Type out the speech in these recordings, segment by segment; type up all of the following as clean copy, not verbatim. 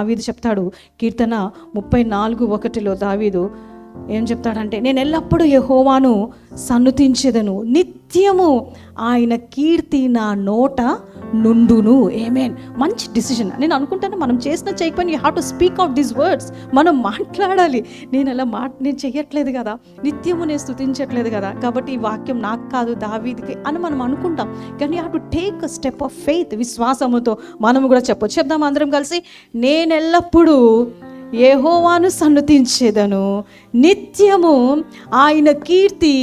దావీదు చెప్తాడు, కీర్తన 34:1 దావీదు ఏం చెప్తాడంటే, నేను ఎల్లప్పుడూ యెహోవాను సన్నుతించెదను, నిత్యము ఆయన కీర్తి నా నోట నుండును. ఆమేన్. మంచి డిసిషన్. నేను అనుకుంటాను, మనం చేసిన చేయకపోయినా you have to speak out these words. మనం మాట్లాడాలి. నేను చెయ్యట్లేదు కదా, నిత్యము నేను స్తుతించట్లేదు కదా, కాబట్టి ఈ వాక్యం నాకు కాదు దావీదుకి అని మనం అనుకుంటాం. కానీ you have to take a step of faith. విశ్వాసముతో మనము కూడా చెప్పొచ్చు. చెప్దాం అందరం కలిసి, నేనెల్లప్పుడూ యెహోవాను సన్నుతించెదను, నిత్యము ఆయన కీర్తి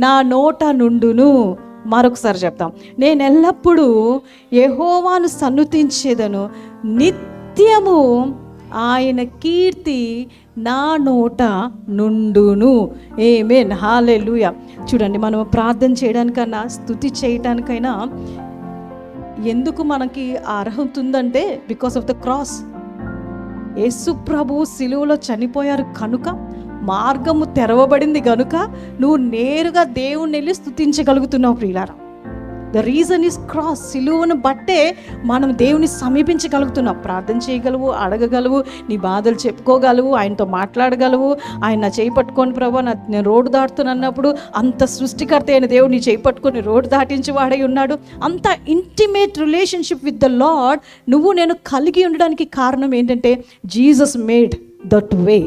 నా నోట నుండును. మరొకసారి చెప్తాం, నేను ఎల్లప్పుడూ యెహోవాను సన్నుతించెదను, నిత్యము ఆయన కీర్తి నా నోట నుండును. ఆమేన్. హల్లెలూయా. చూడండి, మనం ప్రార్థన చేయడానికన్నా స్తుతి చేయడానికైనా ఎందుకు మనకి అర్హత ఉందంటే బికాస్ ఆఫ్ ద క్రాస్. యేసు ప్రభు సిలువలో చనిపోయారు కనుక, మార్గము తెరవబడింది కనుక నువ్వు నేరుగా దేవుణ్ణి వెళ్ళి స్తుతించగలుగుతున్నావు ప్రియులారా. The reason is cross. సిలువను బట్టే మనం దేవుని సమీపించగలుగుతున్నాం. ప్రార్థన చేయగలవు, అడగగలవు, నీ బాధలు చెప్పుకోగలవు, ఆయనతో మాట్లాడగలవు. ఆయన నా చేయి పట్టుకొని ప్రభు నేను రోడ్డు దాటుతున్నప్పుడు అంత సృష్టికర్త అయిన దేవుడు నీ చేయి పట్టుకొని రోడ్డు దాటించి వాడై ఉన్నాడు. అంత intimate relationship with the lord నువ్వు నేను కలిగి ఉండడానికి కారణం ఏంటంటే జీసస్ మేడ్ దట్ వే.